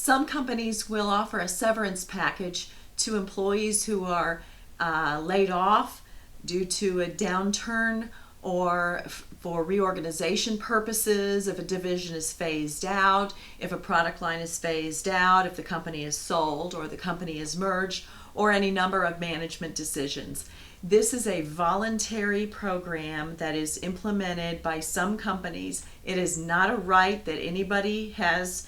Some companies will offer a severance package to employees who are laid off due to a downturn or for reorganization purposes, if a division is phased out, if a product line is phased out, if the company is sold or the company is merged, or any number of management decisions. This is a voluntary program that is implemented by some companies. It is not a right that anybody has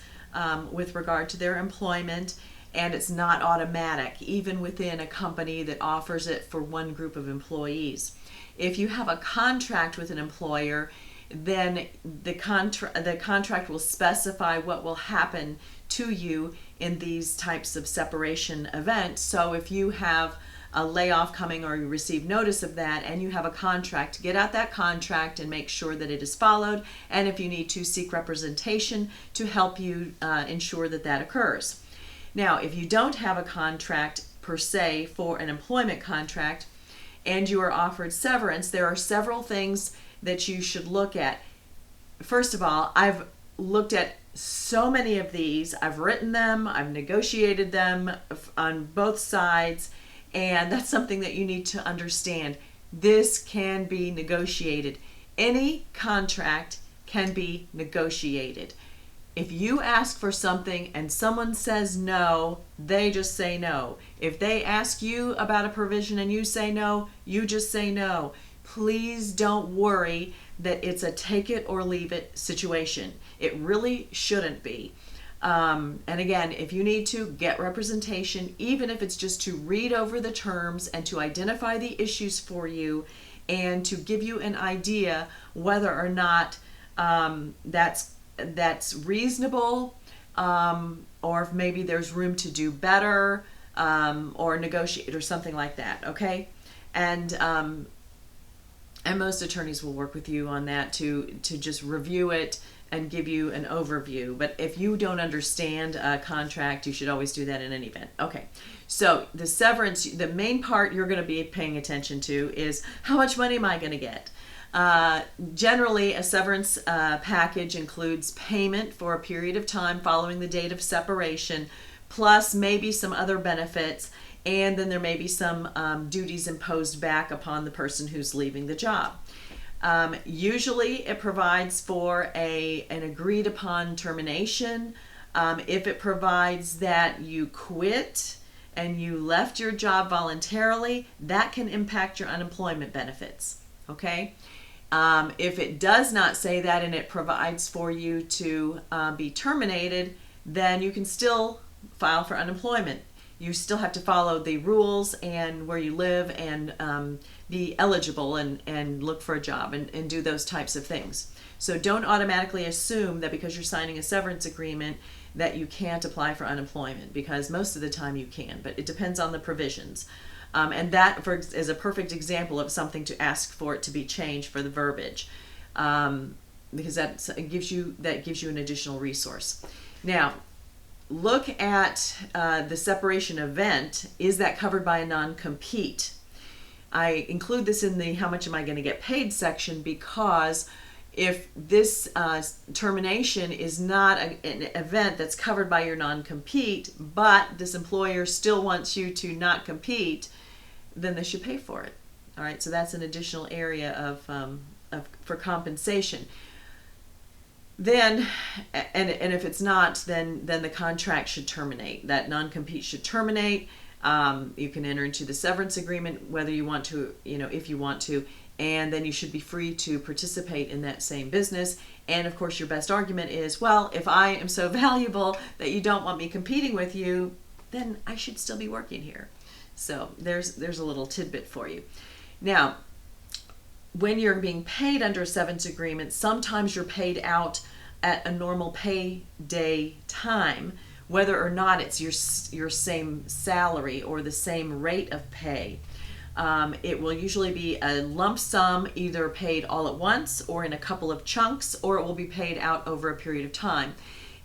with regard to their employment, and it's not automatic, even within a company that offers it for one group of employees. If you have a contract with an employer, then the contract will specify what will happen to you in these types of separation events. So if you have a layoff coming or you receive notice of that and you have a contract, get out that contract and make sure that it is followed. And if you need to, seek representation to help you ensure that that occurs. Now, if you don't have a contract per se for an employment contract and you are offered severance, there are several things that you should look at. First of all, I've looked at so many of these. I've written them, I've negotiated them on both sides, and that's something that you need to understand. This can be negotiated. Any contract can be negotiated. If you ask for something and someone says no, they just say no. If they ask you about a provision and you say no, you just say no. Please don't worry that it's a take it or leave it situation. It really shouldn't be. And again, if you need to, get representation, even if it's just to read over the terms and to identify the issues for you and to give you an idea whether or not that's reasonable, or if maybe there's room to do better, or negotiate or something like that, okay? And most attorneys will work with you on that to just review it and give you an overview. But if you don't understand a contract, you should always do that in any event. Okay, so the severance, the main part you're going to be paying attention to is how much money am I going to get? Generally, a severance package includes payment for a period of time following the date of separation, plus maybe some other benefits, and then there may be some duties imposed back upon the person who's leaving the job. Usually it provides for an agreed upon termination. If it provides that you quit and you left your job voluntarily, that can impact your unemployment benefits, okay? If it does not say that and it provides for you to be terminated, then you can still file for unemployment. You still have to follow the rules and where you live and be eligible and look for a job and do those types of things. So don't automatically assume that because you're signing a severance agreement that you can't apply for unemployment, because most of the time you can, but it depends on the provisions. And that is a perfect example of something to ask for it to be changed for the verbiage, because that gives you an additional resource. Now, look at the separation event. Is that covered by a non-compete? I include this in the how much am I going to get paid section because if this termination is not an event that's covered by your non-compete, but this employer still wants you to not compete, then they should pay for it. All right, so that's an additional area for compensation. Then, and if it's not, then the contract should terminate. That non-compete should terminate. You can enter into the severance agreement whether you want to, if you want to, and then you should be free to participate in that same business. And of course, your best argument is, well, if I am so valuable that you don't want me competing with you, then I should still be working here. So there's a little tidbit for you. Now, when you're being paid under a severance agreement, sometimes you're paid out at a normal pay day time, whether or not it's your same salary or the same rate of pay. It will usually be a lump sum, either paid all at once or in a couple of chunks, or it will be paid out over a period of time.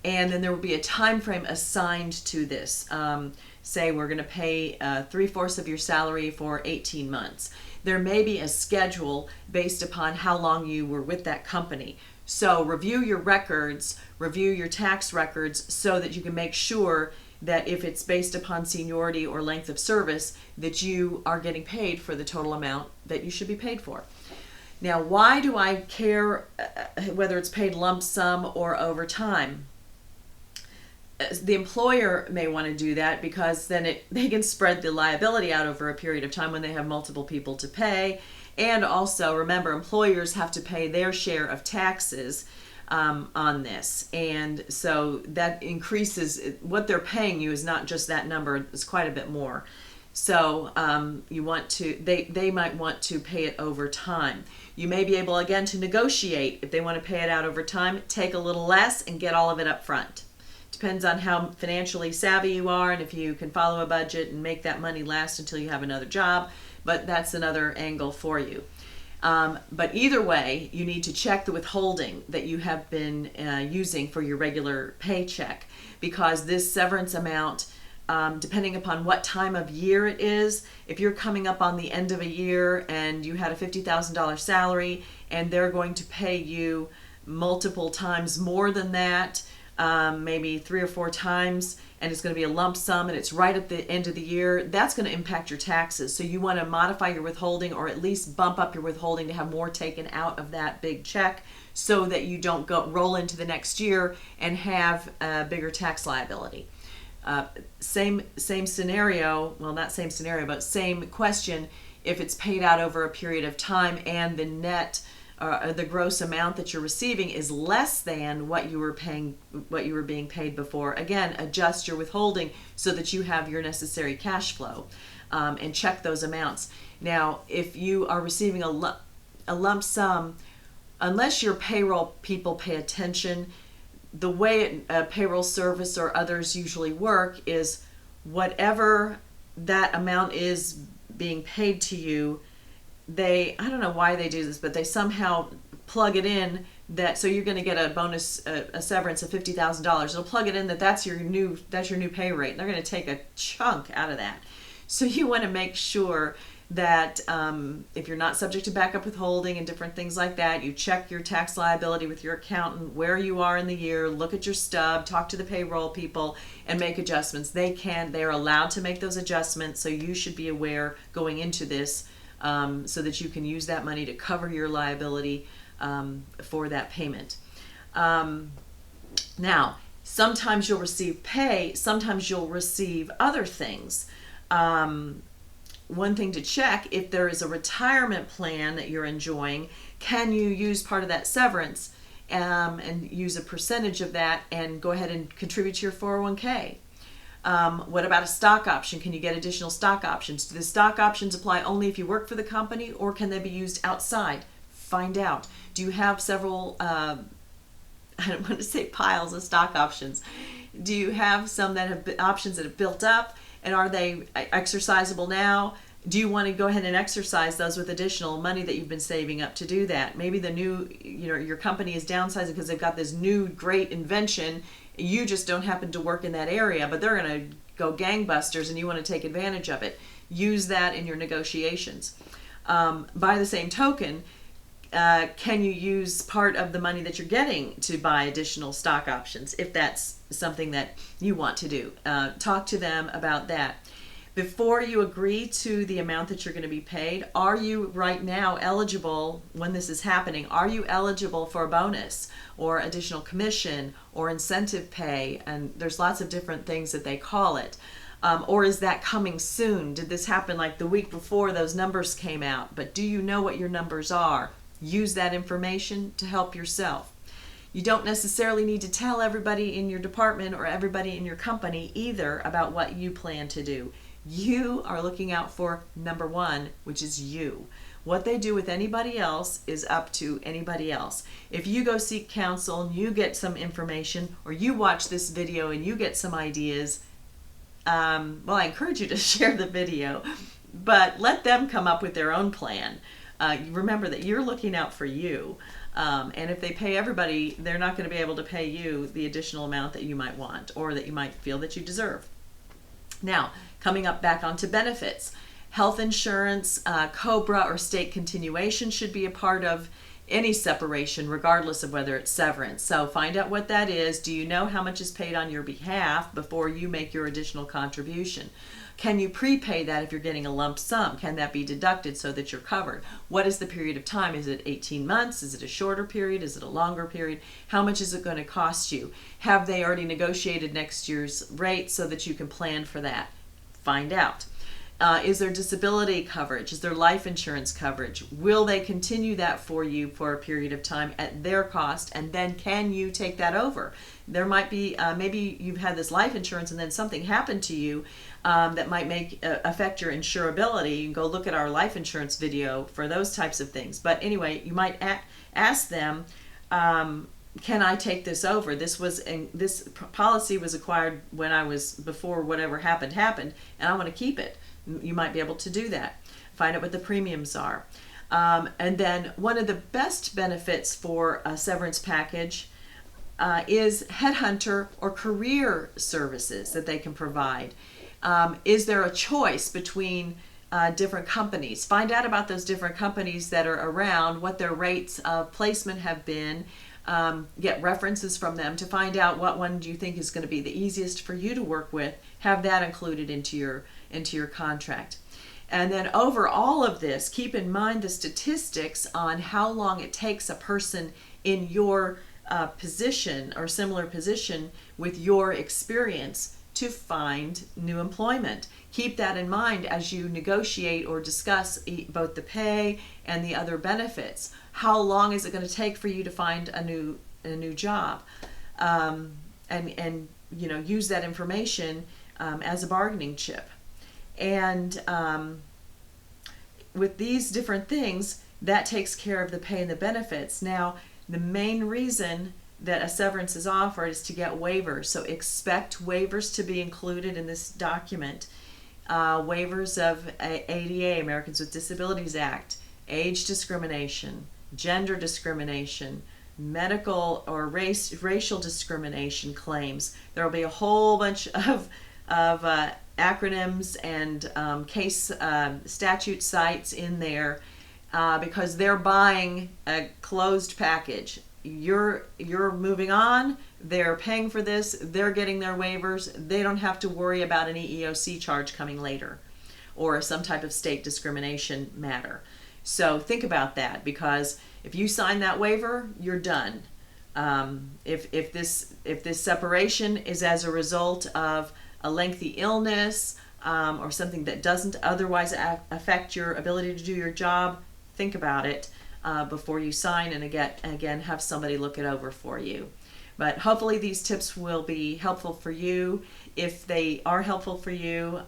And then there will be a time frame assigned to this. Say we're going to pay 3/4 of your salary for 18 months. There may be a schedule based upon how long you were with that company. So review your records, review your tax records so that you can make sure that if it's based upon seniority or length of service, that you are getting paid for the total amount that you should be paid for. Now, why do I care whether it's paid lump sum or over time? The employer may want to do that because then they can spread the liability out over a period of time when they have multiple people to pay. And also, remember, employers have to pay their share of taxes on this. And so that increases, what they're paying you is not just that number, it's quite a bit more. So you want to, they might want to pay it over time. You may be able, again, to negotiate. If they want to pay it out over time, take a little less and get all of it up front. Depends on how financially savvy you are and if you can follow a budget and make that money last until you have another job, but that's another angle for you. But either way, you need to check the withholding that you have been using for your regular paycheck, because this severance amount, depending upon what time of year it is, if you're coming up on the end of a year and you had a $50,000 salary and they're going to pay you multiple times more than that, maybe 3 or 4 times, and it's going to be a lump sum and it's right at the end of the year, that's going to impact your taxes. So you want to modify your withholding, or at least bump up your withholding to have more taken out of that big check so that you don't roll into the next year and have a bigger tax liability. Same scenario, well, not same scenario, but same question if it's paid out over a period of time and the net the gross amount that you're receiving is less than what you were being paid before. Again, adjust your withholding so that you have your necessary cash flow, and check those amounts. Now, if you are receiving a lump sum, unless your payroll people pay attention, the way a payroll service or others usually work is whatever that amount is being paid to you, I don't know why they do this, but they somehow plug it in that, so you're going to get a bonus, a severance of $50,000. It'll plug it in that's your new pay rate. And they're going to take a chunk out of that. So you want to make sure that if you're not subject to backup withholding and different things like that, you check your tax liability with your accountant, where you are in the year, look at your stub, talk to the payroll people, and make adjustments. They're allowed to make those adjustments, so you should be aware going into this, so that you can use that money to cover your liability for that payment. Now, sometimes you'll receive pay, sometimes you'll receive other things. One thing to check, if there is a retirement plan that you're enjoying, can you use part of that severance and use a percentage of that and go ahead and contribute to your 401k? What about a stock option? Can you get additional stock options? Do the stock options apply only if you work for the company, or can they be used outside? Find out. Do you have several, I don't want to say piles of stock options. Do you have some that have options that have built up, and are they exercisable now? Do you want to go ahead and exercise those with additional money that you've been saving up to do that? Maybe your company is downsizing because they've got this new great invention. You just don't happen to work in that area, but they're going to go gangbusters and you want to take advantage of it. Use that in your negotiations. By the same token, can you use part of the money that you're getting to buy additional stock options if that's something that you want to do? Talk to them about that. Before you agree to the amount that you're going to be paid, are you right now eligible, when this is happening, are you eligible for a bonus or additional commission or incentive pay? And there's lots of different things that they call it. Or is that coming soon? Did this happen like the week before those numbers came out? But do you know what your numbers are? Use that information to help yourself. You don't necessarily need to tell everybody in your department or everybody in your company either about what you plan to do. You are looking out for number one, which is you. What they do with anybody else is up to anybody else. If you go seek counsel and you get some information, or you watch this video and you get some ideas, well, I encourage you to share the video, but let them come up with their own plan. Remember that you're looking out for you. And if they pay everybody, they're not going to be able to pay you the additional amount that you might want or that you might feel that you deserve. Now, coming up back onto benefits. Health insurance, COBRA or state continuation should be a part of any separation, regardless of whether it's severance. So find out what that is. Do you know how much is paid on your behalf before you make your additional contribution? Can you prepay that if you're getting a lump sum? Can that be deducted so that you're covered? What is the period of time? Is it 18 months? Is it a shorter period? Is it a longer period? How much is it going to cost you? Have they already negotiated next year's rate so that you can plan for that? Find out. Is there disability coverage? Is there life insurance coverage? Will they continue that for you for a period of time at their cost? And then can you take that over? There might be, maybe you've had this life insurance and then something happened to you that might affect your insurability. You can go look at our life insurance video for those types of things. But anyway, you might ask them, can I take this over? This policy was acquired when I was, before whatever happened, and I want to keep it. You might be able to do that. Find out what the premiums are. And then one of the best benefits for a severance package is headhunter or career services that they can provide. Is there a choice between different companies? Find out about those different companies that are around, what their rates of placement have been. Get references from them to find out what one do you think is going to be the easiest for you to work with. Have that included into your contract. And then over all of this, keep in mind the statistics on how long it takes a person in your position or similar position with your experience to find new employment. Keep that in mind as you negotiate or discuss both the pay and the other benefits. How long is it going to take for you to find a new job? And use that information as a bargaining chip. And with these different things, that takes care of the pay and the benefits. Now, the main reason that a severance is offered is to get waivers. So expect waivers to be included in this document. Waivers of ADA, Americans with Disabilities Act, age discrimination, gender discrimination, medical or racial discrimination claims. There will be a whole bunch of acronyms and case statute sites in there because they're buying a closed package. You're moving on, they're paying for this, they're getting their waivers, they don't have to worry about an EEOC charge coming later or some type of state discrimination matter. So think about that, because if you sign that waiver, you're done. If this separation is as a result of a lengthy illness or something that doesn't otherwise affect your ability to do your job, think about it before you sign, and again have somebody look it over for you. But hopefully these tips will be helpful for you. If they are helpful for you,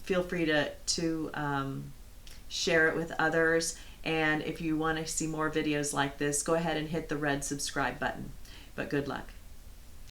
feel free to share it with others. And if you want to see more videos like this, go ahead and hit the red subscribe button. But good luck.